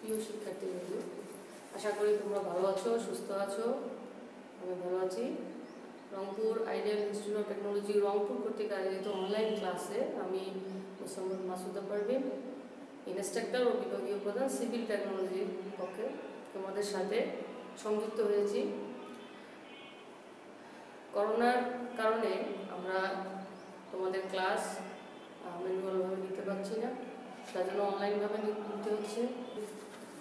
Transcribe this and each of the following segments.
প্রিয় শিক্ষার্থীবৃন্দ, আশা করি তোমরা ভালো আছো, সুস্থ আছো। আমি ভালো আছি। Rangpur ideal institute of technology Rangpur কর্তৃক আয়োজিত অনলাইন ক্লাসে আমি মোসাম্মদ মাসুদা পারভিন, ইনস্ট্রাক্টর ও বিভাগীয় প্রধান সিভিল টেকনোলজির পক্ষে তোমাদের সাথে সংযুক্ত হয়েছি। করোনার কারণে আমরা তোমাদের ক্লাস ম্যানুয়ালভাবে নিতে পারছি না, তার জন্য অনলাইনভাবে নিতে হচ্ছে।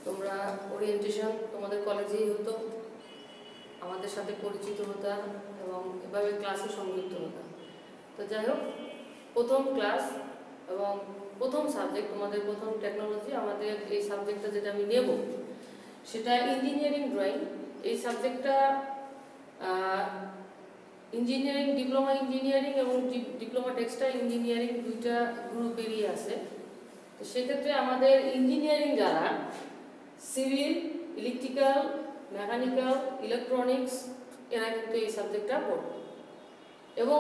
তোমরা ওরিয়েন্টেশন তোমাদের কলেজেই হতো, আমাদের সাথে পরিচিত হতাম এবং এভাবে ক্লাসে সংযুক্ত হতাম। তো যাই হোক, প্রথম ক্লাস এবং প্রথম সাবজেক্ট তোমাদের প্রথম টেকনোলজি, আমাদের এই সাবজেক্টটা যেটা আমি নেব সেটা ইঞ্জিনিয়ারিং ড্রয়িং। এই সাবজেক্টটা ইঞ্জিনিয়ারিং, ডিপ্লোমা ইঞ্জিনিয়ারিং এবং ডিপ্লোমা টেক্সটাইল ইঞ্জিনিয়ারিং দুইটা গ্রুপেরই আছে। তো সেক্ষেত্রে আমাদের ইঞ্জিনিয়ারিং যারা সিভিল, ইলেকট্রিক্যাল, মেকানিক্যাল, ইলেকট্রনিক্স এরা কিন্তু এই সাবজেক্টটা পড়বে। এবং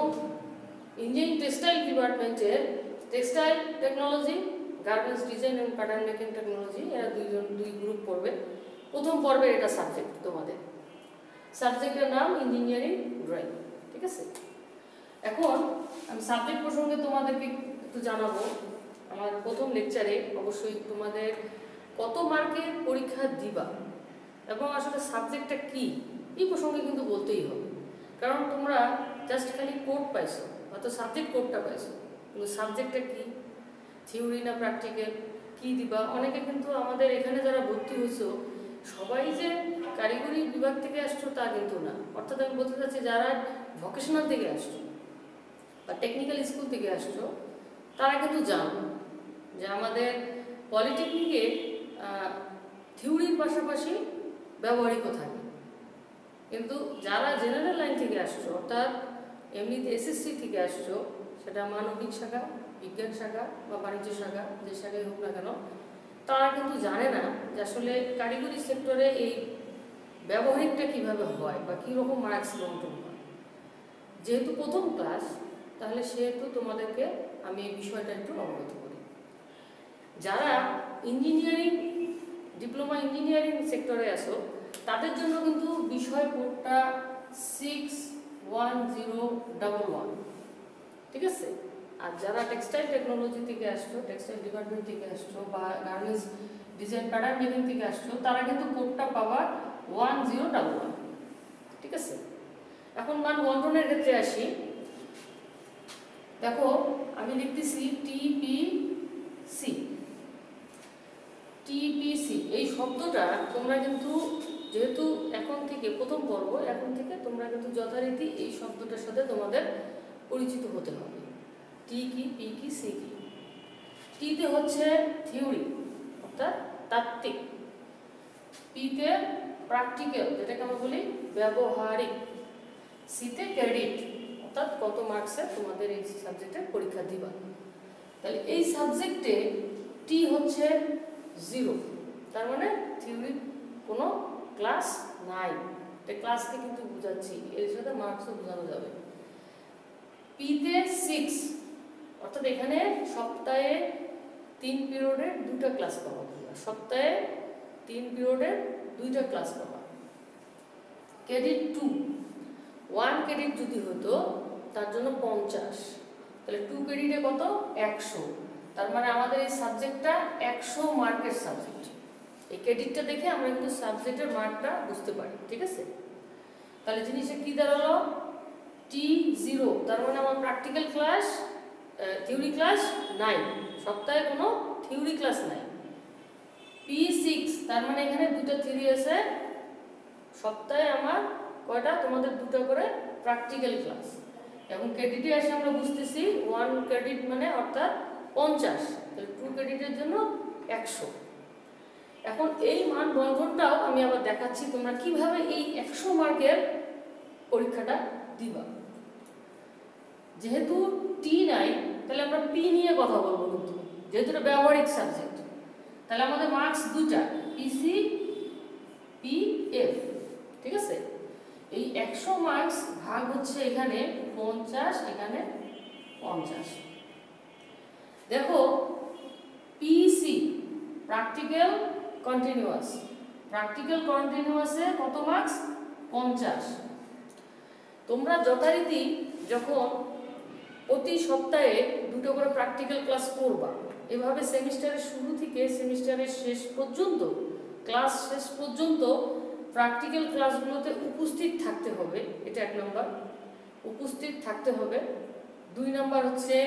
ইঞ্জিনিয়ারিং টেক্সটাইল ডিপার্টমেন্টের টেক্সটাইল টেকনোলজি, গার্মেন্টস ডিজাইন এবং প্যাটার্ন মেকিং টেকনোলজি এরা দুই গ্রুপ পড়বে। প্রথম পর্বে এটা সাবজেক্ট, তোমাদের সাবজেক্টের নাম ইঞ্জিনিয়ারিং ড্রয়িং, ঠিক আছে? এখন আমি সাবজেক্ট প্রসঙ্গে তোমাদেরকে একটু জানাবো। আমার প্রথম লেকচারে অবশ্যই তোমাদের কত মার্কের পরীক্ষা দিবা এবং আসলে সাবজেক্টটা কি এই প্রসঙ্গে কিন্তু বলতেই হবে। কারণ তোমরা জাস্ট খালি কোড পাইছো, হয়তো সাবজেক্ট কোডটা পাইছো, কিন্তু সাবজেক্টটা কি, থিওরি না প্র্যাকটিক্যাল, কি দিবা। অনেকে কিন্তু আমাদের এখানে যারা ভর্তি হয়েছো সবাই যে কারিগরি বিভাগ থেকে আসছো তা কিন্তু না। অর্থাৎ আমি বলতে চাচ্ছি যারা ভোকেশনাল থেকে আসছো বা টেকনিক্যাল স্কুল থেকে আসছো তারা কিন্তু জানো যে আমাদের পলিটেকনিকে থিওরির পাশাপাশি ব্যবহারিকও থাকে। কিন্তু যারা জেনারেল লাইন থেকে আসছো, অর্থাৎ এমনিতে এসএসসি থেকে আসছো, সেটা মানবিক শাখা, বিজ্ঞান শাখা বা বাণিজ্য শাখা, যে শাখায় হোক না কেন, তারা কিন্তু জানে না যে আসলে কারিগরি সেক্টরে এই ব্যবহারিকটা কিভাবে হয় বা কীরকম মার্কস বন্টন হয়। যেহেতু প্রথম ক্লাস, তাহলে সেহেতু তোমাদেরকে আমি এই বিষয়টা একটু অবগত করি। যারা ইঞ্জিনিয়ারিং, ডিপ্লোমা ইঞ্জিনিয়ারিং সেক্টরে আসো তাদের জন্য কিন্তু বিষয় কোডটা 61011, ঠিক আছে? আর যারা টেক্সটাইল টেকনোলজি থেকে আসছো, টেক্সটাইল ডিপার্টমেন্ট থেকে আসছো বা গার্মেন্টস ডিজাইন প্যাটার্ন মেকিং থেকে আসছো, তারা কিন্তু কোডটা পাবা 1011, ঠিক আছে? এখন মান বন্টনের ক্ষেত্রে আসি। দেখো আমি লিখতেছি টিপিসি। টিপিসি এই শব্দটা তোমরা কিন্তু যেহেতু এখন থেকে প্রথম পর্ব, এখন থেকে তোমরা কিন্তু যথারীতি এই শব্দটার সাথে তোমাদের পরিচিত হতে হবে। টি কি, পি কি, সি কি। টিতে হচ্ছে থিওরি অর্থাৎ তাত্ত্বিক, পিতে প্র্যাকটিক্যাল যেটাকে আমরা বলি ব্যবহারিক, সিতে ক্রেডিট অর্থাৎ কত মার্কসে তোমাদের এই সাবজেক্টের পরীক্ষা দিবা। তাহলে এই সাবজেক্টে টি হচ্ছে 0, তার মানে থিওরির কোনো ক্লাস নাই। এটা ক্লাসকে কিন্তু বোঝাচ্ছি, এর সাথে মার্কসও বোঝানো যাবে। পিতে 6, অর্থাৎ এখানে সপ্তাহে 3 পিরিয়ডের 2টা ক্লাস পাবা। সপ্তাহে 3 পিরিয়ডের 2টা ক্লাস পাবা। ক্রেডিট 2, 1 ক্রেডিট যদি হতো তার জন্য 50, তাহলে 2 ক্রেডিটে কত? 100। তার মানে আমাদের এই সাবজেক্টটা 100 মার্কের সাবজেক্ট। এই ক্রেডিটটা দেখে আমরা কিন্তু সাবজেক্টের মার্কটা বুঝতে পারি, ঠিক আছে? তাহলে জিনিসটা কি দাঁড়ালো? T0, তার মানে আমার প্র্যাকটিক্যাল ক্লাস, থিওরি ক্লাস নাই, সপ্তাহে কোনো থিওরি ক্লাস নাই। P6, তার মানে এখানে 2টা থিওরি আছে, সপ্তাহে আমার কয়টা? তোমাদের 2টা করে প্র্যাকটিক্যাল ক্লাস। এবং ক্রেডিটে এসে আমরা বুঝতেছি 1 ক্রেডিট মানে অর্থাৎ 50, তাহলে 2 ক্রেডিটের জন্য 100। এখন এই মান বন্টনটাও আমি আবার দেখাচ্ছি তোমরা কিভাবে এই 100 মার্কের পরীক্ষাটা দিবা। যেহেতু টি নাই, তাহলে আমরা পি নিয়ে কথা বলবো, কিন্তু যেহেতু এটা ব্যবহারিক সাবজেক্ট, তাহলে আমাদের মার্কস 2টা, পিসি, পিএফ, ঠিক আছে? এই 100 মার্কস ভাগ হচ্ছে এখানে 50, এখানে 50। দেখো পিসি প্র্যাকটিক্যাল কন্টিনিউয়াস। প্র্যাকটিক্যাল কন্টিনিউয়াসে কত মার্কস? 50। তোমরা যথারীতি যখন প্রতি সপ্তাহে 2টো করে প্র্যাকটিক্যাল ক্লাস করবা, এভাবে সেমিস্টারের শুরু থেকে সেমিস্টারের শেষ পর্যন্ত, ক্লাস শেষ পর্যন্ত প্র্যাকটিক্যাল ক্লাসগুলোতে উপস্থিত থাকতে হবে। এটা 1 নম্বর, উপস্থিত থাকতে হবে। 2 নম্বর হচ্ছে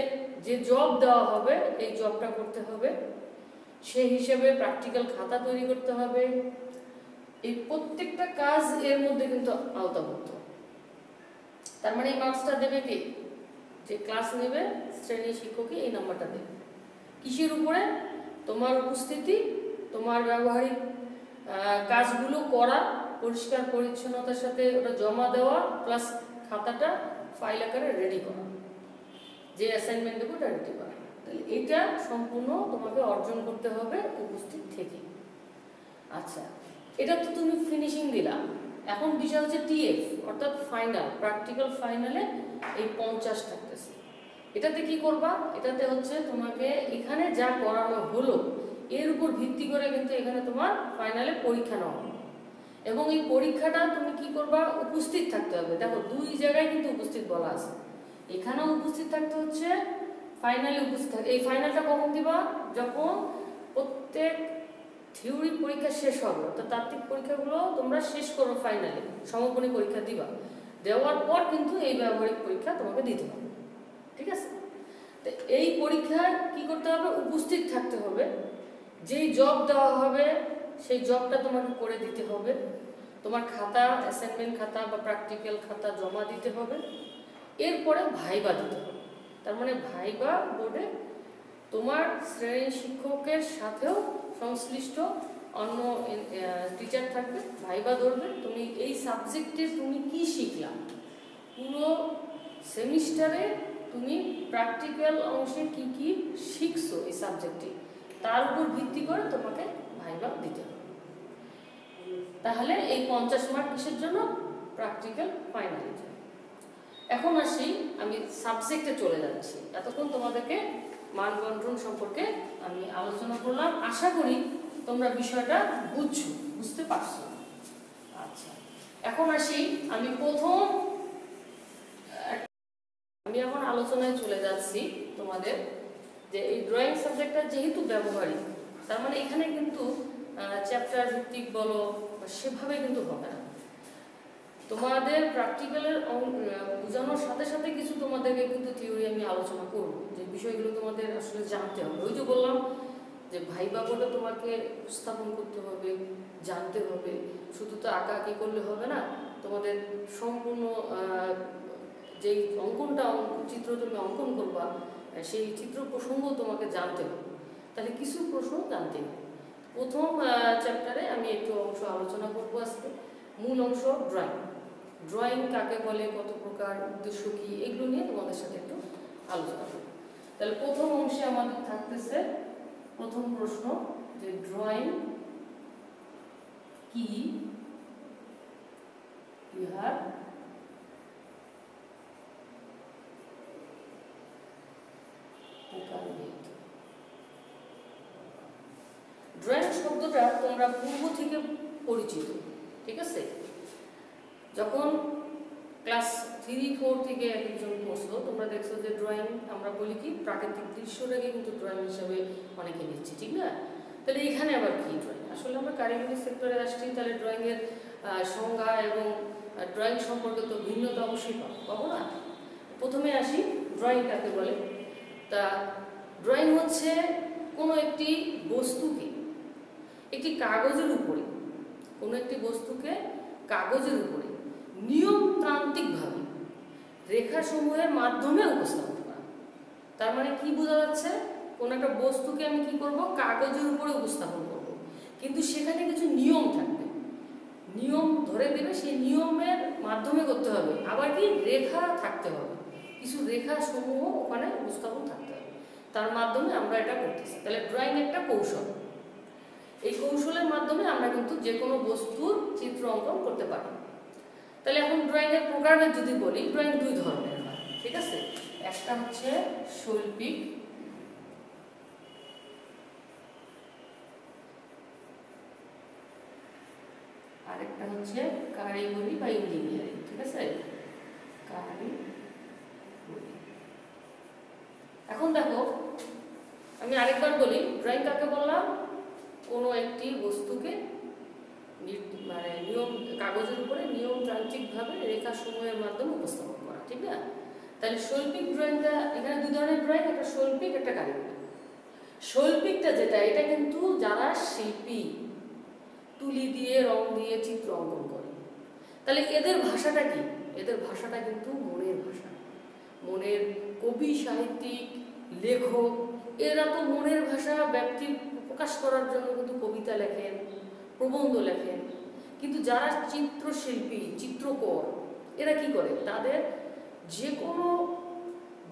যে জব দেওয়া হবে এই জবটা করতে হবে, সেই হিসেবে প্র্যাকটিক্যাল খাতা তৈরি করতে হবে। এই প্রত্যেকটা কাজ এর মধ্যে কিন্তু আওতাভুক্ত। তার মানে এই মার্কসটা দেবে কে? যে ক্লাস নেবে শ্রেণী শিক্ষকই এই নাম্বারটা দেবে। কিসের উপরে? তোমার উপস্থিতি, তোমার ব্যবহারিক কাজগুলো করা, পরিষ্কার পরিচ্ছন্নতার সাথে ওটা জমা দেওয়া, প্লাস খাতাটা ফাইল আকারে রেডি করা, যে অ্যাসাইনমেন্ট দেবো ওটা রেডি করা। তাহলে এটা সম্পূর্ণ তোমাকে অর্জন করতে হবে উপস্থিত থেকে। আচ্ছা, এটা তো তুমি ফিনিশিং দিলা। এখন বিষয় হচ্ছে টিএফ, অর্থাৎ ফাইনাল, প্র্যাকটিক্যাল ফাইনালে এই 50 থাকতেছে। এটাতে কি করবা? এটাতে হচ্ছে তোমাকে এখানে যা করানো হলো এর উপর ভিত্তি করে কিন্তু এখানে তোমার ফাইনালে পরীক্ষা নেওয়া হবে, এবং এই পরীক্ষাটা তুমি কি করবা? উপস্থিত থাকতে হবে। দেখো 2 জায়গায় কিন্তু উপস্থিত বলা আছে, এখানেও উপস্থিত থাকতে হচ্ছে, ফাইনালে উপস্থিত থাকতে। এই ফাইনালটা কখন দিবা? যখন প্রত্যেক থিওরি পরীক্ষা শেষ হবে, অর্থাৎ তাত্ত্বিক পরীক্ষাগুলো তোমরা শেষ করো, ফাইনালে সমাপনী পরীক্ষা দিবা, দেওয়ার পর কিন্তু এই ব্যবহারিক পরীক্ষা তোমাকে দিতে হবে। ঠিক আছে? তো এই পরীক্ষায় কি করতে হবে? উপস্থিত থাকতে হবে। যেই জব দেওয়া হবে সেই জবটা তোমাকে করে দিতে হবে। তোমার খাতা, অ্যাসাইনমেন্ট খাতা বা প্র্যাকটিক্যাল খাতা জমা দিতে হবে। এরপরে ভাইবা দিতে হবে। তার মানে ভাইবা বোর্ডে তোমার শ্রেণী শিক্ষকের সাথেও সংশ্লিষ্ট অন্য টিচার থাকবে, ভাইবা ধরবে। তুমি এই সাবজেক্টে তুমি কি শিখলা, পুরো সেমিস্টারে তুমি প্র্যাকটিক্যাল অংশে কি কি শিখছো এই সাবজেক্টে, তার উপর ভিত্তি করে তোমাকে ভাইবা দিতে হবে। তাহলে এই 50 মার্ক কিসের জন্য? প্র্যাকটিক্যাল ফাইনালের জন্য। এখন আসি, আমি সাবজেক্টে চলে যাচ্ছি। এতক্ষণ তোমাদেরকে মান বন্টন সম্পর্কে আমি আলোচনা করলাম। আশা করি তোমরা বিষয়টা বুঝতে পারছো। আচ্ছা, এখন আসি, আমি এখন আলোচনায় চলে যাচ্ছি তোমাদের, যে এই ড্রয়িং সাবজেক্টটা যেহেতু ব্যবহারিক, তার মানে এখানে কিন্তু চ্যাপ্টার ভিত্তিক বলো সেভাবে কিন্তু হবে না। তোমাদের প্র্যাকটিক্যালের বোঝানোর সাথে সাথে কিছু তোমাদেরকে কিন্তু থিওরি আমি আলোচনা করব, যে বিষয়গুলো তোমাদের আসলে জানতে হবে। ওই যে বললাম যে ভাইবা বোর্ডে তোমাকে উপস্থাপন করতে হবে, জানতে হবে। শুধু তো আঁকাআঁকি করলে হবে না, তোমাদের সম্পূর্ণ যেই চিত্র তুমি অঙ্কন করবা সেই চিত্র প্রসঙ্গ তোমাকে জানতে হবে। তাহলে কিছু প্রশ্ন জানতে হবে। প্রথম চ্যাপ্টারে আমি একটু অংশ আলোচনা করবো আজকে। মূল অংশ ড্রয়িং। ড্রয়িং কাকে বলে, কত প্রকার, উদ্দেশ্য কি, এগুলো নিয়ে তোমাদের সাথে একটু আলোচনা করব। তাহলে প্রথম অংশে আমাদের থাকতেছে প্রথম প্রশ্ন, যে ড্রয়িং কি, ইহার প্রকারভেদ। ড্রয়িং শব্দটা তোমরা পূর্ব থেকে পরিচিত, ঠিক আছে? যখন ক্লাস 3-4 থেকে একজন পড়ছো, তোমরা দেখছো যে ড্রয়িং আমরা বলি কি, প্রাকৃতিক দৃশ্যটাকে কিন্তু ড্রয়িং হিসাবে অনেকে নিচ্ছি, ঠিক না? তাহলে এখানে আবার কি ড্রয়িং? আসলে আমরা কারিগরি সেক্টরে আসছি, তাহলে ড্রয়িংয়ের সংজ্ঞা এবং ড্রয়িং সম্পর্কে তো ভিন্নতা অবশ্যই পাবো না। প্রথমে আসি, ড্রয়িং কাকে বলে। তা ড্রয়িং হচ্ছে কোনো একটি বস্তুকে একটি কাগজের উপরে, কোনো একটি বস্তুকে কাগজের উপরে নিয়মতান্ত্রিকভাবে রেখাসমূহের মাধ্যমে উপস্থাপন করা। তার মানে কি বোঝা যাচ্ছে? কোনো একটা বস্তুকে আমি কি করব? কাগজের উপরে উপস্থাপন করব, কিন্তু সেখানে কিছু নিয়ম থাকবে, নিয়ম ধরে দেবে, সেই নিয়মের মাধ্যমে করতে হবে। আবার কি, রেখা থাকতে হবে, কিছু রেখা সমূহ ওখানে উপস্থাপন থাকতে হবে, তার মাধ্যমে আমরা এটা করতেছি। তাহলে ড্রয়িং একটা কৌশল। এই কৌশলের মাধ্যমে আমরা কিন্তু যে কোনো বস্তুর চিত্র অঙ্কন করতে পারি। তাহলে এখন ড্রয়িংয়ের প্রকারভেদ যদি বলি, ড্রয়িং 2 ধরনের হয়, ঠিক আছে? একটা হচ্ছে শৈল্পিক, আরেকটা হচ্ছে কারিগরি বা ইঞ্জিনিয়ারিং, ঠিক আছে? কারিগরি। এখন দেখো আমি আরেকবার বলি, ড্রয়িং কাকে বললাম? কোনো একটি বস্তুকে মানে নিয়ম কাগজের উপরে নিয়মতান্ত্রিকভাবে রেখাসমূহের মাধ্যমে উপস্থাপন করা, ঠিক না? তাহলে শৈল্পিক ড্রয়িংটা, এখানে দুই ধরনের ড্রয়িং, একটা শৈল্পিক একটা কারিগরি। শৈল্পিকটা যেটা, এটা কিন্তু যারা শিল্পী তুলি দিয়ে রং দিয়ে চিত্র অঙ্কন করে, তাহলে এদের ভাষাটা কি? এদের ভাষাটা কিন্তু মনের ভাষা। মনের কবি, সাহিত্যিক, লেখক, এরা তো মনের ভাষা ব্যক্তি প্রকাশ করার জন্য কিন্তু কবিতা লেখেন, প্রবন্ধ লেখেন। কিন্তু যারা চিত্রশিল্পী, চিত্রকর, এরা কি করে? তাদের যে কোনো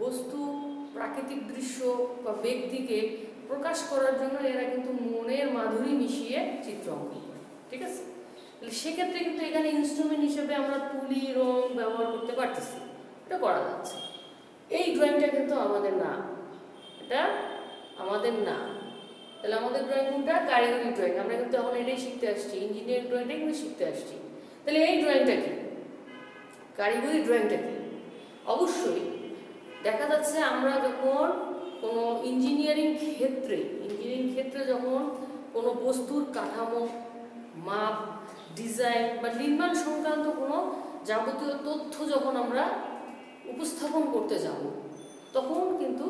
বস্তু, প্রাকৃতিক দৃশ্য বা ব্যক্তিকে প্রকাশ করার জন্য এরা কিন্তু মনের মাধুরী মিশিয়ে চিত্র অঙ্কন করে, ঠিক আছে? সেক্ষেত্রে কিন্তু এখানে ইনস্ট্রুমেন্ট হিসেবে আমরা তুলি, রং ব্যবহার করতে পারতেছি, এটা করা যাচ্ছে। এই ড্রয়িংটা কিন্তু আমাদের না, এটা আমাদের না। তাহলে আমাদের ড্রয়িং কোনটা? কারিগরি ড্রয়িং। আমরা কিন্তু এখন এটাই শিখতে আসছি, ইঞ্জিনিয়ারিং ড্রয়িংটা কিন্তু শিখতে আসছি। তাহলে এই ড্রয়িংটা কি? কারিগরি ড্রয়িংটা কি? অবশ্যই দেখা যাচ্ছে আমরা যখন কোনো ইঞ্জিনিয়ারিং ক্ষেত্রে যখন কোনো বস্তুর কাঠামো, মাপ, ডিজাইন বা নির্মাণ সংক্রান্ত কোনো যাবতীয় তথ্য যখন আমরা উপস্থাপন করতে যাব, তখন কিন্তু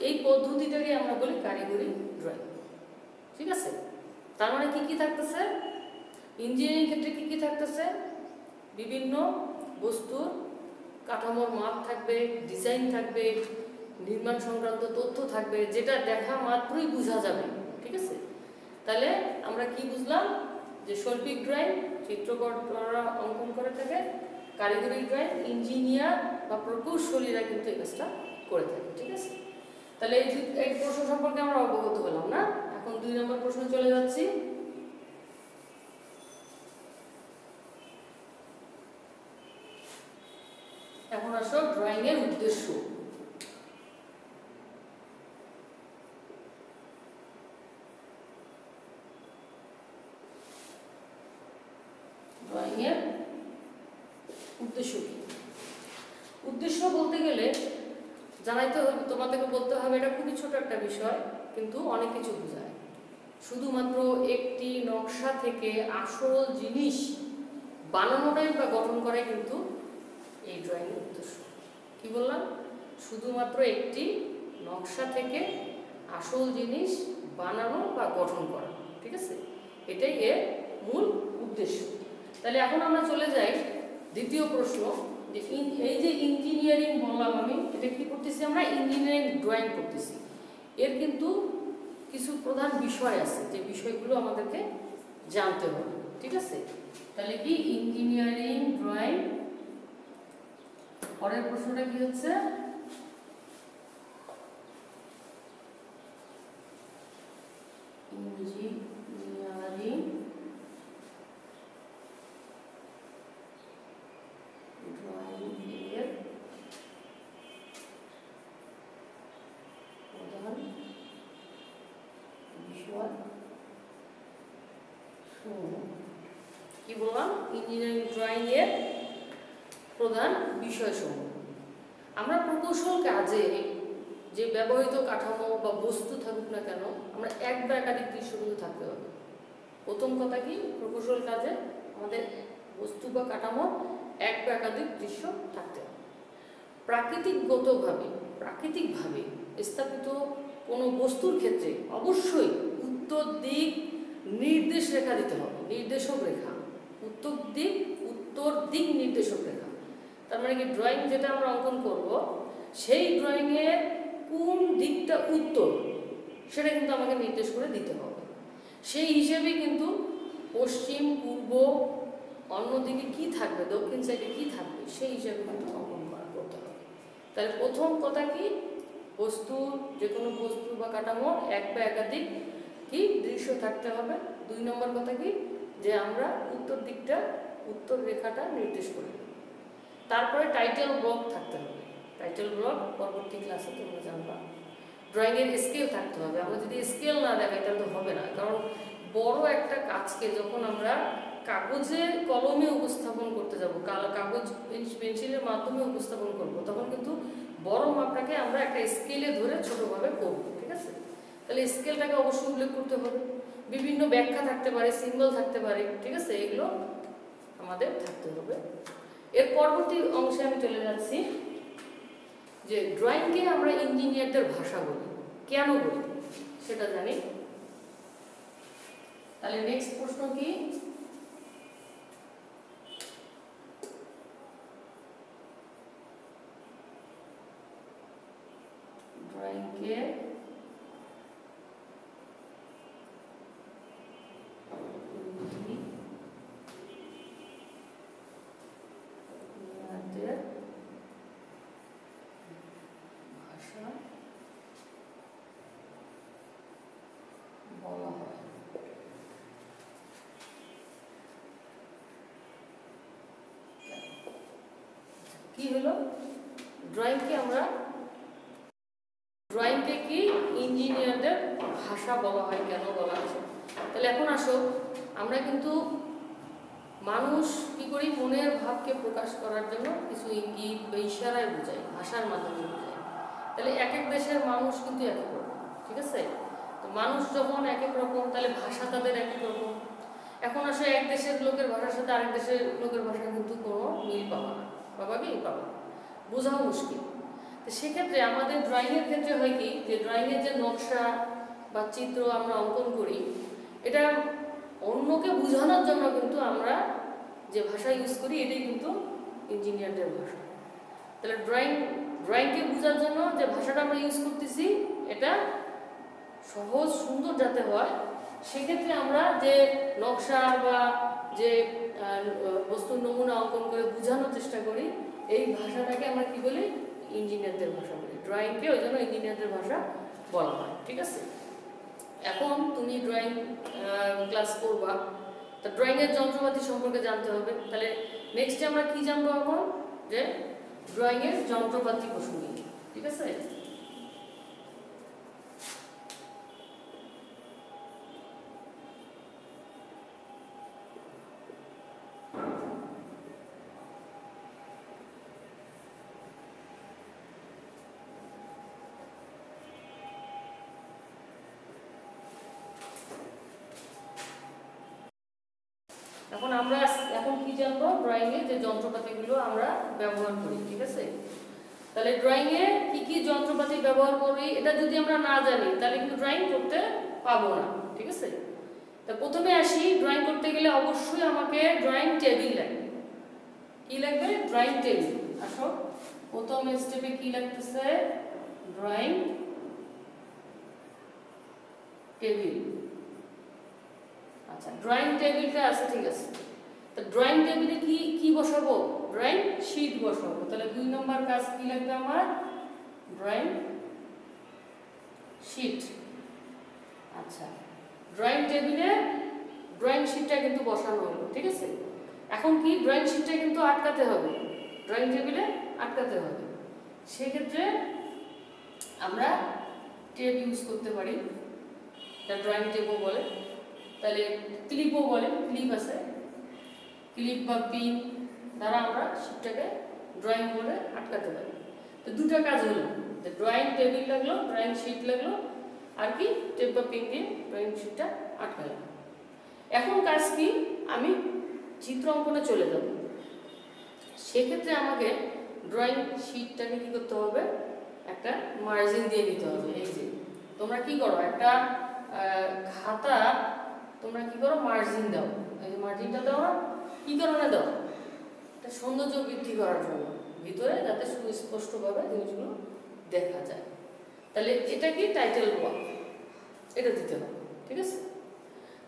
এই পদ্ধতিটাকে আমরা বলি কারিগরি ড্রয়িং, ঠিক আছে? তার মানে কি কি থাকতেছে? ইঞ্জিনিয়ারিং ক্ষেত্রে কি কি থাকতেছে? বিভিন্ন বস্তুর কাঠামোর মাপ থাকবে, ডিজাইন থাকবে, নির্মাণ সংক্রান্ত তথ্য থাকবে, যেটা দেখা মাত্রই বোঝা যাবে, ঠিক আছে? তাহলে আমরা কি বুঝলাম? যে শৈল্পিক ড্রয়িং চিত্রকররা অঙ্কন করে থাকে, কারিগরি ড্রয়িং ইঞ্জিনিয়ার বা প্রকৌশলীরা কিন্তু এই কাজটা করে থাকে, ঠিক আছে? তাহলে এই প্রশ্ন সম্পর্কে আমরা অবগত হলাম না? এখন 2 নম্বর প্রশ্ন চলে যাচ্ছি। এখন আসো ড্রয়িং এর উদ্দেশ্য। ড্রয়িং এর উদ্দেশ্য কি? উদ্দেশ্য বলতে গেলে জানাইতে হবে, তোমাদেরকে বলতে হবে, এটা খুবই ছোট একটা বিষয় কিন্তু অনেক কিছু বোঝায়। শুধুমাত্র একটি নকশা থেকে আসল জিনিস বানানোটাই বা গঠন করাই কিন্তু এই ড্রয়িং এর উদ্দেশ্য। কি বললাম? শুধুমাত্র একটি নকশা থেকে আসল জিনিস বানানো বা গঠন করা, ঠিক আছে? এটাই এর মূল উদ্দেশ্য। তাহলে এখন আমরা চলে যাই দ্বিতীয় প্রশ্ন, যে এই যে ইঞ্জিনিয়ারিং বললাম আমি, এটা কি করতেছি? আমরা ইঞ্জিনিয়ারিং ড্রয়িং করতেছি। এর কিন্তু কিছু প্রধান বিষয় আছে, যে বিষয়গুলো আমাদেরকে জানতে হবে, ঠিক আছে? তাহলে কি ইঞ্জিনিয়ারিং ড্রয়িং, পরের প্রশ্নটা কি হচ্ছে? ইঞ্জিনিয়ারিং ড্রয়িং এর প্রধান বিষয় কি বললাম? ইঞ্জিনিয়ারিং ড্রয়িং এর প্রধান বিষয়সমূহ। আমরা প্রকৌশল কাজে যে ব্যবহৃত কাঠামো বা বস্তু থাকুক না কেন, আমরা এক বা একাধিক দৃশ্য কিন্তু থাকতে হবে। প্রথম কথা কি? প্রকৌশল কাজে আমাদের বস্তু বা কাঠামো এক বা একাধিক দৃশ্য থাকতে হবে। প্রাকৃতিকভাবে স্থাপিত কোনো বস্তুর ক্ষেত্রে অবশ্যই উত্তর দিক নির্দেশ রেখা দিতে হবে, নির্দেশক রেখা, উত্তর দিক নির্দেশক রেখা। তার মানে কি, ড্রয়িং যেটা আমরা অঙ্কন করব, সেই ড্রয়িংয়ের কোন দিকটা উত্তর, সেটা কিন্তু আমাকে নির্দেশ করে দিতে হবে। সেই হিসেবে কিন্তু পশ্চিম, পূর্ব, অন্যদিকে কি থাকবে, দক্ষিণ সাইডে কি থাকবে, সেই হিসাবে কিন্তু অঙ্কন করতে হবে। তাহলে প্রথম কথা কি? যে কোনো বস্তু বা কাঠামো এক বা একাধিক কি দৃশ্য থাকতে হবে। 2 নম্বর কথা কি? যে আমরা উত্তর রেখাটা নির্দেশ করি। তারপরে টাইটেল ব্লক থাকতে হবে। টাইটেল ব্লক পরবর্তী ক্লাসে তোমরা জানবা। ড্রয়িংয়ের স্কেল থাকতে হবে। আমরা যদি স্কেল না দেখাই তাহলে তো হবে না, কারণ বড় একটা কাজকে যখন আমরা কাগজে কলমে উপস্থাপন করতে যাব, কাগজ পেন্সিলের মাধ্যমে উপস্থাপন করব, তখন কিন্তু বড় মাপটাকে আমরা একটা স্কেলে ধরে ছোটভাবে করব। ঠিক আছে, তাহলে স্কেলটাকে অবশ্যই উল্লেখ করতে হবে, বিভিন্ন ব্যাখ্যা থাকতে পারে, সিম্বল থাকতে পারে। ঠিক আছে, এগুলো আমাদের থাকতে হবে। এর পরবর্তী অংশে আমি চলে যাচ্ছি যে ড্রয়িংকে আমরা ইঞ্জিনিয়ারদের ভাষা বলি, কেন বলি সেটা জানি। তাহলে নেক্সট প্রশ্ন কি, ড্রয়িংকে ভাষা বলা হয়। কি হলো, ড্রয়িংকে কি ইঞ্জিনিয়ারদের ভাষা বলা হয়, কেন বলা আছে? তাহলে এখন আসো, আমরা কিন্তু মানুষ কি করি, মনের ভাবকে প্রকাশ করার জন্য কিছু ইঙ্গিত বা ইশারায় বোঝাই, ভাষার মাধ্যমে বোঝাই। তাহলে এক এক দেশের মানুষ কিন্তু এক এক রকম। ঠিক আছে, তো মানুষ যখন এক এক রকম, তাহলে ভাষা তাদের এক এক রকম। এখন আসে এক দেশের লোকের ভাষার সাথে আরেক দেশের লোকের ভাষা কিন্তু কোনো মিল পাবা না, পাবা বোঝাও মুশকিল। তো সেক্ষেত্রে আমাদের ড্রয়িংয়ের ক্ষেত্রে হয় কি, যে ড্রয়িংয়ের যে নকশা বা চিত্র আমরা অঙ্কন করি, এটা অন্যকে বোঝানোর জন্য কিন্তু আমরা যে ভাষা ইউজ করি এটাই কিন্তু ইঞ্জিনিয়ারদের ভাষা। তাহলে ড্রয়িংকে বোঝার জন্য যে ভাষাটা আমরা ইউজ করতেছি এটা সহজ সুন্দর যাতে হয়, সেক্ষেত্রে আমরা যে নকশা বা যে বস্তুর নমুনা অঙ্কন করে বোঝানোর চেষ্টা করি, এই ভাষাটাকে আমরা কি বলি, ইঞ্জিনিয়ারদের ভাষা বলি। ড্রয়িংকে ওই জন্য ইঞ্জিনিয়ারদের ভাষা বলা হয়। ঠিক আছে, এখন তুমি ড্রয়িং ক্লাস করবা, তা ড্রয়িংয়ের যন্ত্রপাতি সম্পর্কে জানতে হবে। তাহলে নেক্সটে আমরা কি জানবো এখন, যে ড্রয়িংয়ের যন্ত্রপাতি প্রসঙ্গে। ঠিক আছে, এখন কি জানবো, ড্রয়িংয়ে যে যন্ত্রপাতিগুলো আমরা ব্যবহার করি। ঠিক আছে, তাহলে ড্রয়িংয়ে কি কি যন্ত্রপাতি ব্যবহার করি এটা যদি আমরা না জানি তাহলে কিন্তু ড্রয়িং করতে পাবো না। ঠিক আছে, তা প্রথমে আসি, ড্রয়িং করতে গেলে অবশ্যই আমাকে ড্রয়িং টেবিল লাগবে। কি লাগবে, ড্রয়িং টেবিল। আসো, প্রথম স্টেপে কি লাগতেছে, ড্রয়িং টেবিল। আচ্ছা, ড্রয়িং টেবিলটা আছে, ঠিক আছে। তো ড্রয়িং টেবিলে কি কি বসাবো, ড্রয়িং শীট বসাবো। তাহলে 2 নম্বর কাজ কি লাগবে আমার, ড্রয়িং শীট। আচ্ছা, ড্রয়িং টেবিলে ড্রয়িং শীটটা কিন্তু বসানো হলো। ঠিক আছে, এখন কি, ড্রয়িং শীটটা কিন্তু আটকাতে হবে, ড্রয়িং টেবিলে আটকাতে হবে। সেক্ষেত্রে আমরা টেপ ইউজ করতে পারি, এটা ড্রয়িং টেপও বলে, তাহলে ক্লিপও বলে, ক্লিপ আছে, ক্লিপ বা পিন দ্বারা আমরা শীটটাকে ড্রয়িং করে আটকাতে পারি। তো দুটো কাজ হলো, ড্রয়িং টেবিল লাগলো, ড্রয়িং শীট লাগলো, আর কি টেপ বা পিন দিয়ে ড্রয়িং শীটটা আটকালাম। এখন কাজ কি, আমি চিত্র অঙ্কনে চলে যাব। সেক্ষেত্রে আমাকে ড্রয়িং শীটটাকে কি করতে হবে, একটা মার্জিন দিয়ে নিতে হবে। এই যে তোমরা কি করো, একটা খাতা তোমরা কি করো, মার্জিন দাও। এই যে মার্জিনটা দাও না, কি কারণে দাও, এটা সৌন্দর্য বৃদ্ধি করার জন্য, ভিতরে যাতে সুস্পষ্টভাবে জিনিসগুলো দেখা যায়। তাহলে এটা কি, টাইটেল ব্লক, এটা দিতে হবে। ঠিক আছে,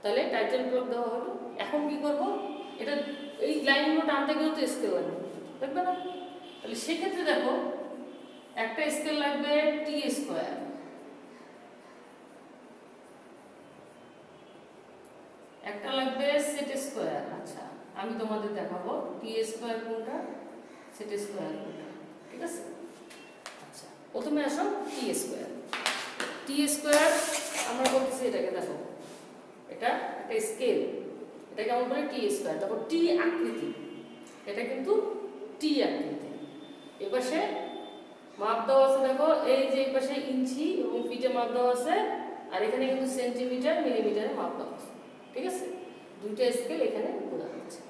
তাহলে টাইটেল ব্লক দেওয়া হলো। এখন কি করব, এটা এই লাইনগুলো টানতে গেলে তো স্কেল লাগবে, দেখবে না? তাহলে সেক্ষেত্রে দেখো, একটা স্কেল লাগবে টি স্কোয়ার, একটা লাগবে সেট স্কোয়ার। আচ্ছা, আমি তোমাদের দেখাবো টি স্কোয়ার কোনটা, সেট স্কোয়ার কোনটা। ঠিক আছে, আচ্ছা প্রথমে আসো টি স্কোয়ার। টি স্কোয়ার আমরা বলতেছি, এটাকে দেখো এটা একটা স্কেল, এটাকে আমরা বলি টি স্কয়ার। তারপর টি আকৃতি, এটা কিন্তু টি আকৃতি। এপাশে মাপ দেওয়া আছে, দেখো এই যে এই পাশে ইঞ্চি এবং ফিটে মাপ দেওয়া আছে, আর এখানে কিন্তু সেন্টিমিটার মিলিমিটারে মাপ দেওয়া আছে, ঠিক আছে? দুইটা স্কেল এখানে বোঝা যাচ্ছে।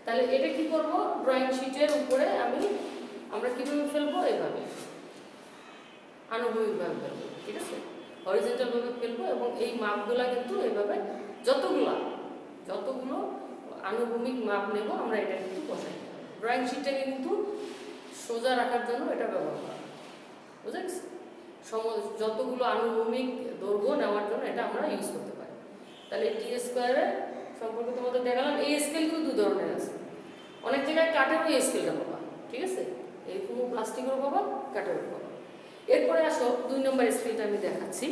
তাহলে এটা কি করব, ড্রয়িং শিটের উপরে আমরা কিভাবে ফেলবো, এভাবে আনুভূমিকভাবে ফেলবো, ঠিক আছে? হরিজন্টাল ভাবে ফেলবো এবং এই মাপগুলা কিন্তু এভাবে যতগুলো আনুভূমিক মাপ নেব আমরা, এটা কিন্তু বসাই। ড্রয়িং শিটটাকে কিন্তু সোজা রাখার জন্য এটা ব্যবহার করা, বুঝা গেছে? যতগুলো আনুভূমিক দৈর্ঘ্য নেওয়ার জন্য এটা আমরা ইউজ করতে পারি। তাহলে টি স্কয়ারের সম্পর্কে তোমাদের দেখালাম। এই স্কেল কিন্তু দুই ধরনের আছে, অনেক জায়গায় কাঠেরও এই স্কেলটা পাবা, ঠিক আছে? এই কোনো প্লাস্টিকেরও পাবা, কাঠেরও পাবা। এরপরে আসো 2 নম্বর স্কেলটা আমি দেখাচ্ছি,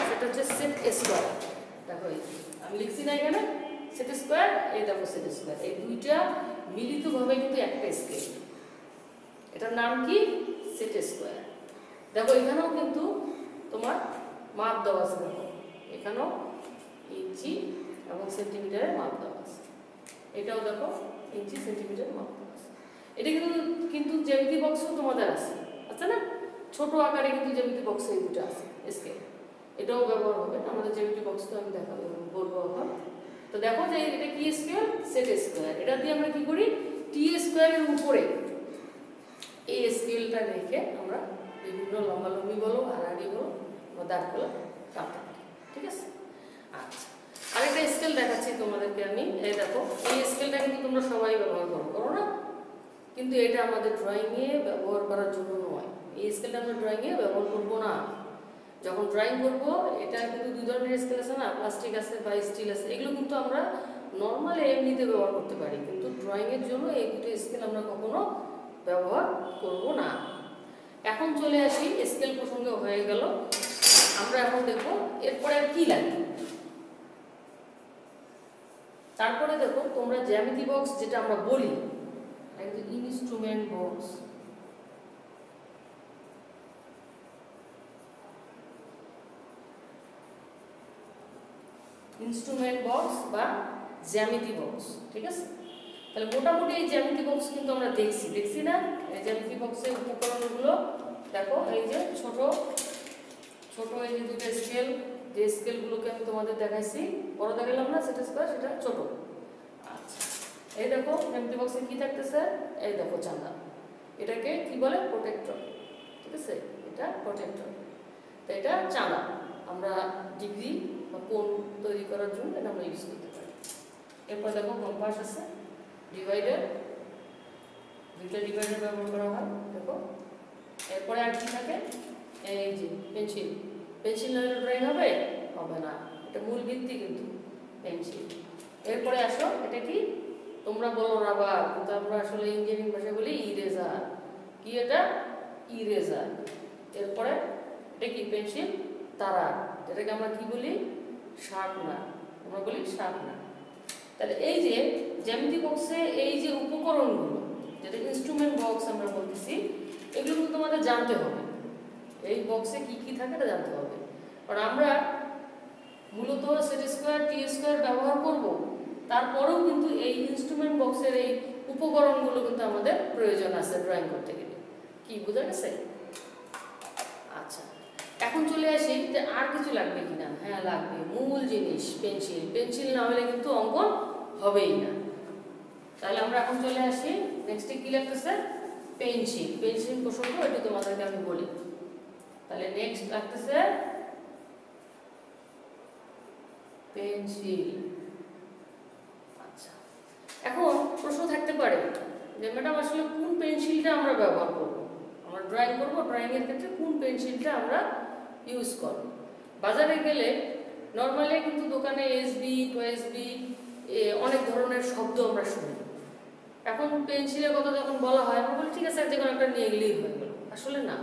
সেটা হচ্ছে সেট স্কয়ার। দেখো আমি লিখছি না এখানে সেট স্কয়ার, এই দেখো সেট স্কয়ার, এই দুইটা মিলিতভাবে কিন্তু একটা স্কেল। এটার নাম কি, সেট স্কয়ার। দেখো এখানেও কিন্তু তোমার মাপ দেওয়া আছে, দেখো এখানেও ইঞ্চি এবং সেন্টিমিটারে মাপ দেওয়া আছে, এটাও দেখো ইঞ্চি সেন্টিমিটারে মাপ দেওয়া আছে। এটা কিন্তু জ্যামিতি বক্সও তোমাদের আছে, আচ্ছা না? ছোট আকারে কিন্তু জ্যামিতি বক্সে এই দুটো আছে স্কেল, এটাও ব্যবহার হবে আমাদের জ্যামিতি বক্স। তো আমি দেখাবো, বলবো এখন। তো দেখো যে এটা কি স্কয়ার, সেট স্কয়ার। এটা দিয়ে আমরা কি করি, টি স্কয়ারের উপরে এই স্কেলটা রেখে আমরা বিভিন্ন লম্বালম্বি বলো, হারাহারি বলো বা দাগ বলো কাটতে পারি, ঠিক আছে? আচ্ছা, আরেকটা স্কেল দেখাচ্ছি তোমাদেরকে আমি। এই দেখো এই স্কেলটা কিন্তু তোমরা সবাই ব্যবহার করো না, কিন্তু এটা আমাদের ড্রয়িংয়ে ব্যবহার করার জন্য নয়। এই স্কেলটা আমরা ড্রয়িংয়ে ব্যবহার করবো না। যখন ড্রয়িং করবো, এটা কিন্তু দুই ধরনের স্কেল আছে না, প্লাস্টিক আছে বা স্টিল আছে, এগুলো কিন্তু আমরা নর্মালি এমনিতে ব্যবহার করতে পারি, কিন্তু ড্রয়িংয়ের জন্য এই দুটো স্কেল আমরা কখনো ব্যবহার করব না। এখন চলে আসি, স্কেল প্রসঙ্গে হয়ে গেল, আমরা এখন দেখো এরপরে আর কি লাগে। তারপরে দেখো তোমরা জ্যামিতি বক্স যেটা আমরা বলি, ইনস্ট্রুমেন্ট বক্স, ইনস্ট্রুমেন্ট বক্স বা জ্যামিতি বক্স, ঠিক আছে? তাহলে মোটামুটি এই জ্যামিতি বক্স কিন্তু আমরা দেখছি না? এই জ্যামিতি বক্সের উপকরণগুলো দেখো, এই যে ছোট এই যে দুটো স্কেল, যে স্কেলগুলোকে আমি তোমাদের দেখাইছি, বড় দেখালাম না সেটা স্কয়ার, সেটা ছোট। আচ্ছা, এই দেখো জ্যামিতি বক্সে কি থাকতেছে, এই দেখো চাঁদা, এটাকে কি বলে, প্রোটেক্টর, ঠিক আছে? এটা প্রোটেক্টর। তো এটা চাঁদা, আমরা ডিগ্রি বা কোণ তৈরি করার জন্য এটা আমরা ইউজ করতে পারি। এরপর দেখো কম্পাস আছে, ডিভাইডার, দুইটা ডিভাইডার ব্যবহার করা হয়, দেখো। এরপরে আর কি থাকে, এই যে পেন্সিল না ড্রয়িং হবে না, এটা মূল ভিত্তি কিন্তু পেন্সিল। এরপরে আসো, এটা কি তোমরা বলো রাবার, কিন্তু আমরা আসলে ইঞ্জিনিয়ারিং ভাষায় বলি ইরেজার। কি এটা, ইরেজার। এরপরে এটা কি পেন্সিল তারা, যেটাকে আমরা কি বলি, শার্পনার, আমরা বলি শার্পনার। তাহলে এই যে জ্যামিতি বক্সে এই যে উপকরণগুলো, যেটা ইনস্ট্রুমেন্ট বক্স আমরা বলতেছি, এগুলো কিন্তু তোমাদের জানতে হবে। এই বক্সে কি কি থাকে এটা জানতে হবে, কারণ আমরা মূলত সেট স্কয়ার, টি স্কয়ার ব্যবহার করব, তারপরেও কিন্তু এই ইনস্ট্রুমেন্ট বক্সের এই উপকরণগুলো কিন্তু আমাদের প্রয়োজন আছে ড্রয়িং করতে গেলে। কি বোঝা গেছে? আচ্ছা, এখন চলে আসি যে আর কিছু লাগবে কিনা। হ্যাঁ লাগবে, মূল জিনিস পেন্সিল না হলে কিন্তু অঙ্কন হবেই না। তাহলে আমরা এখন চলে আসি নেক্সটে কি লাগতেছে, পেন্সিল প্রসঙ্গ, এটা তোমাদেরকে আমি বলি। তাহলে নেক্সট লাগতেছে পেন্সিল। আচ্ছা, এখন প্রশ্ন থাকতে পারে যে ম্যাডাম আসলে কোন পেন্সিলটা আমরা ব্যবহার করব, আমরা ড্রয়িং করব, ড্রয়িং এর ক্ষেত্রে কোন পেন্সিলটা আমরা ইউজ করব। বাজারে গেলে নরমালি কিন্তু দোকানে এসবি, টোএসবি অনেক ধরনের শব্দ আমরা শুনি। এখন পেন্সিলের কথা যখন বলা হয়, আমরা বলি ঠিক আছে যে কোনো একটা নিয়ে গেলেই হয়ে গেল। আসলে না,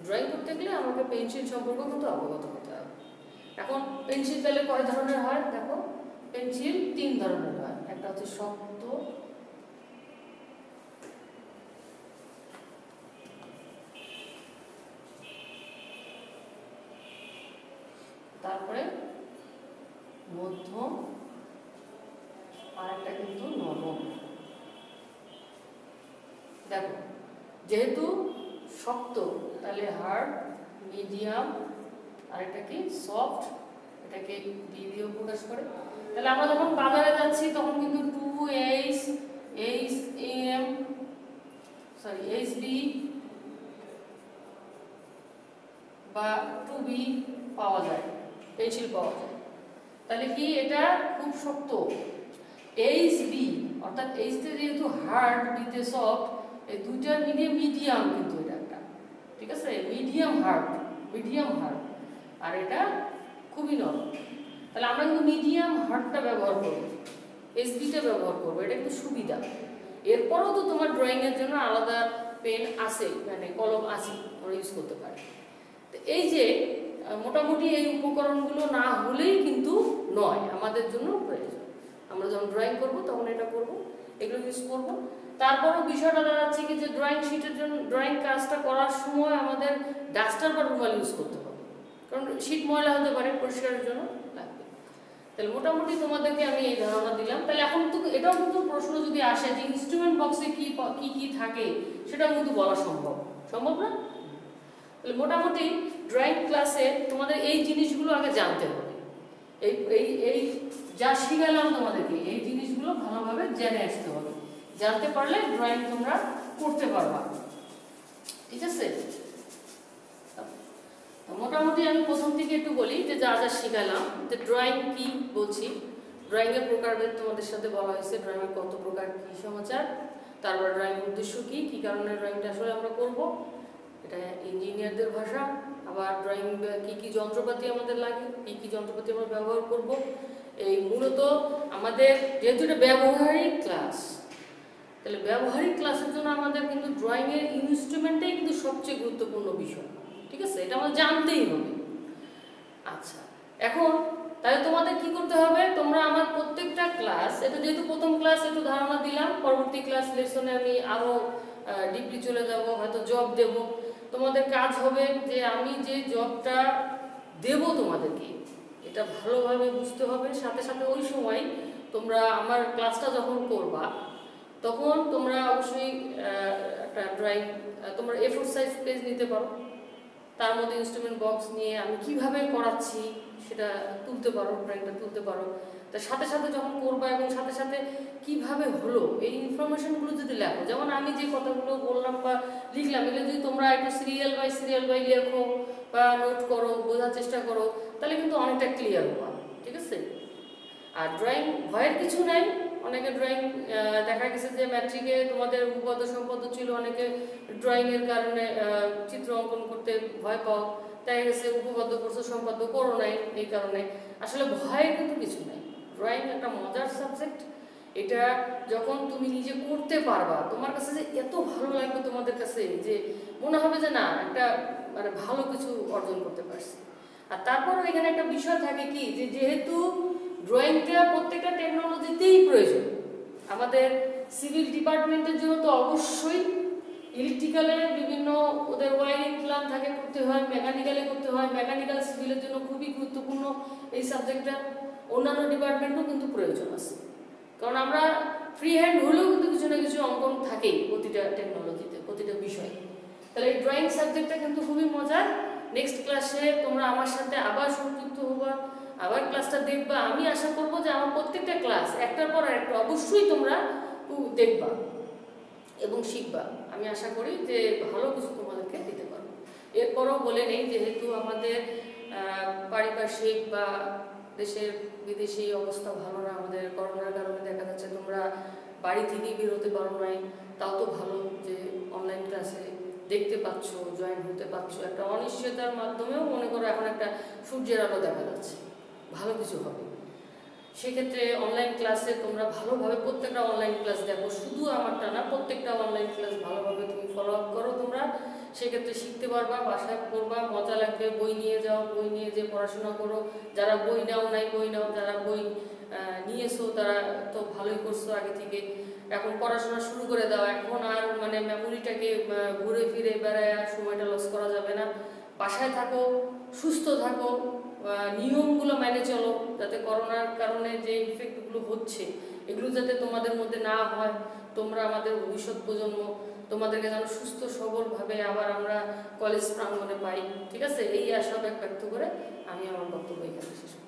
ড্রয়িং করতে গেলে আমাকে পেন্সিল সম্পর্কে কিন্তু অবগত হতে হবে। এখন পেন্সিল তাহলে কয় ধরনের হয়, দেখো পেন্সিল 3 ধরনের হয়। একটা হচ্ছে শক্ত, তারপরে মধ্য দেখো যেহেতু শক্ত তাহলে হার্ড, মিডিয়াম, আর এটা কি সফট, এটাকে ডি দিয়েও প্রকাশ করে। তাহলে আমরা যখন বাজারে যাচ্ছি তখন কিন্তু 2H HB বা 2B পাওয়া যায়, পেন্সিল পাওয়া যায়। তাহলে কি এটা খুব শক্ত। HB অর্থাৎ H তে যেহেতু হার্ড, B তে সফট, এই দুইটার মিডিয়াম মিডিয়াম, কিন্তু এটা একটা ঠিক আছে মিডিয়াম হার্ড, আর এটা খুবই নরম। তাহলে আমরা কিন্তু মিডিয়াম হার্ডটা ব্যবহার করব, HBটা ব্যবহার করবো, এটা একটু সুবিধা। এরপরও তো তোমার ড্রয়িং এর জন্য আলাদা পেন আছে, মানে কলম আছে, আমরা ইউজ করতে পারি। তো এই যে মোটামুটি এই উপকরণগুলো না হলেই কিন্তু নয়, আমাদের জন্য প্রয়োজন। আমরা যখন ড্রয়িং করব তখন এটা করব, এগুলো ইউজ করব। তারপরও বিষয়টা দাঁড়াচ্ছে কি যে ড্রয়িং শিটের জন্য, ড্রয়িং কাজটা করার সময় আমাদের ডাস্টার বা রুমাল ইউজ করতে হবে, কারণ শিট ময়লা হতে পারে, পরিষ্কারের জন্য লাগবে। তাহলে মোটামুটি তোমাদেরকে আমি এই ধারণা দিলাম। তাহলে এখন তো এটাও কিন্তু প্রশ্ন যদি আসে যে ইনস্ট্রুমেন্ট বক্সে কি কি থাকে, সেটাও কিন্তু বলা সম্ভব না। তাহলে মোটামুটি ড্রয়িং ক্লাসে তোমাদের এই জিনিসগুলো আগে জানতে হবে। এই যা শিখালাম তোমাদেরকে, এই জিনিসগুলো ভালোভাবে জেনে আসতে হবে। জানতে পারলে ড্রয়িং তোমরা করতে পারবা, ঠিক আছে? মোটামুটি আমি প্রথম থেকে একটু বলি যে যা যা শিখালাম, যে ড্রয়িং কি বলছি, ড্রয়িং এর প্রকারভেদ তোমাদের সাথে বলা হয়েছে, ড্রয়িং এর কত প্রকার, কি সমাচার, তারপর ড্রয়িং উদ্দেশ্য কি, কি কারণে ড্রয়িংটা আসলে আমরা করব, এটা ইঞ্জিনিয়ারদের ভাষা। আবার ড্রয়িং কি কি যন্ত্রপাতি আমাদের লাগে, কি কি যন্ত্রপাতি আমরা ব্যবহার করব। এই মূলত আমাদের যেহেতু এটা ব্যবহারিক ক্লাস, তাহলে ব্যবহারিক ক্লাসের জন্য আমাদের কিন্তু ড্রয়িং এর ইনস্ট্রুমেন্টটাই কিন্তু সবচেয়ে গুরুত্বপূর্ণ বিষয়, ঠিক আছে? এটা আমাদের জানতেই হবে। আচ্ছা, এখন তাহলে তোমাদের কি করতে হবে, তোমরা আমার প্রত্যেকটা ক্লাস, এটা যেহেতু প্রথম ক্লাস একটু ধারণা দিলাম, পরবর্তী ক্লাস লেসনে আমি আরো ডিপলি চলে যাব, হয়তো জব দেব। তোমাদের কাজ হবে যে আমি যে জবটা দেব তোমাদেরকে, এটা ভালোভাবে বুঝতে হবে। সাথে সাথে ওই সময় তোমরা আমার ক্লাসটা যখন করবা তখন তোমরা অবশ্যই একটা ড্রয়িং, তোমরা A4 সাইজ পেজ নিতে পারো, তার মধ্যে ইনস্ট্রুমেন্ট বক্স নিয়ে আমি কিভাবে করাচ্ছি সেটা তুলতে পারো, ড্রয়িংটা তুলতে পারো। তার সাথে সাথে যখন করবা এবং সাথে সাথে কিভাবে হলো এই ইনফরমেশনগুলো যদি লেখো, যেমন আমি যে কথাগুলো বললাম বা লিখলাম, এগুলো যদি তোমরা একটু সিরিয়াল বাই লেখো বা নোট করো, বোঝার চেষ্টা করো, তাহলে কিন্তু অনেকটা ক্লিয়ার হবা, ঠিক আছে? আর ড্রয়িং ভয়ের কিছু নেই। অনেকে ড্রয়িং দেখা গেছে যে ম্যাট্রিকে তোমাদের উপপাদ্য সম্পদ্য ছিল, অনেকে ড্রয়িংয়ের কারণে চিত্র অঙ্কন করতে ভয় পাও, দেখা গেছে উপপাদ্য করছো সম্পাদ্য করো নাই, এই কারণে। আসলে ভয়ের কিন্তু কিছু নেই, ড্রয়িং একটা মজার সাবজেক্ট। এটা যখন তুমি নিজে করতে পারবা, তোমার কাছে যে এত ভালো লাগবে, তোমাদের কাছে যে মনে হবে যে না একটা মানে ভালো কিছু অর্জন করতে পারছি। আর তারপরও এখানে একটা বিষয় থাকে কি, যে যেহেতু ড্রয়িংটা প্রত্যেকটা টেকনোলজিতেই প্রয়োজন, আমাদের সিভিল ডিপার্টমেন্টের জন্য তো অবশ্যই, ইলেকট্রিক্যালে বিভিন্ন ওদের ওয়ারিং প্ল্যান থাকে, করতে হয়, মেকানিক্যালে করতে হয়, মেকানিক্যাল সিভিলের জন্য খুবই গুরুত্বপূর্ণ এই সাবজেক্টটা। অন্যান্য ডিপার্টমেন্টও কিন্তু প্রয়োজন আছে, কারণ আমরা ফ্রি হ্যান্ড হলেও কিন্তু কিছু না কিছু অঙ্কন থাকেই প্রতিটা টেকনোলজিতে, প্রতিটা বিষয়ে। তাহলে এই ড্রয়িং সাবজেক্টটা কিন্তু খুবই মজার। নেক্সট ক্লাসে তোমরা আমার সাথে আবার সংযুক্ত হবা, আবার ক্লাসটা দেখবা। আমি আশা করবো যে আমার প্রত্যেকটা ক্লাস একটার পর একটা অবশ্যই তোমরা দেখবা এবং শিখবা। আমি আশা করি যে ভালো কিছু তোমাদেরকে দিতে পারবো। এরপরও বলে নেই, যেহেতু আমাদের পারিপার্শ্বিক বা দেশের বিদেশি অবস্থা ভালো না, আমাদের করোনার কারণে দেখা যাচ্ছে তোমরা বাড়ি থেকেই বের হতে পারো নাই, তাও তো ভালো যে অনলাইন ক্লাসে দেখতে পাচ্ছ, জয়েন হতে পারছো। একটা অনিশ্চয়তার মাধ্যমেও মনে করো এখন একটা সূর্যের আলো দেখা যাচ্ছে, ভালো কিছু হবে। সেক্ষেত্রে অনলাইন ক্লাসে তোমরা ভালোভাবে প্রত্যেকটা অনলাইন ক্লাস দেখো, শুধু আমারটা না, প্রত্যেকটা অনলাইন ক্লাস ভালোভাবে তুমি ফলো আপ করো। তোমরা সেক্ষেত্রে শিখতে পারবা, বাসায় পড়বা, মজা লাগবে। বই নিয়ে যাও, বই নিয়ে যে পড়াশোনা করো। যারা বই নাও নাই বই নাও, যারা বই নিয়েছো তারা তো ভালোই করছো আগে থেকে। এখন পড়াশোনা শুরু করে দাও। এখন আর মানে মেমোরিটাকে ঘুরে ফিরে বেড়ায় সময়টা লস করা যাবে না। বাসায় থাকো, সুস্থ থাকো, নিয়মগুলো মেনে চলো, যাতে করোনার কারণে যে ইফেক্টগুলো হচ্ছে এগুলো যাতে তোমাদের মধ্যে না হয়। তোমরা আমাদের ভবিষ্যৎ প্রজন্ম, তোমাদেরকে যেন সুস্থ সবলভাবে আবার আমরা কলেজ প্রাঙ্গণে পাই, ঠিক আছে? এই আশা ব্যক্ত করে আমি আমার বক্তব্য এখানে শেষ করছি।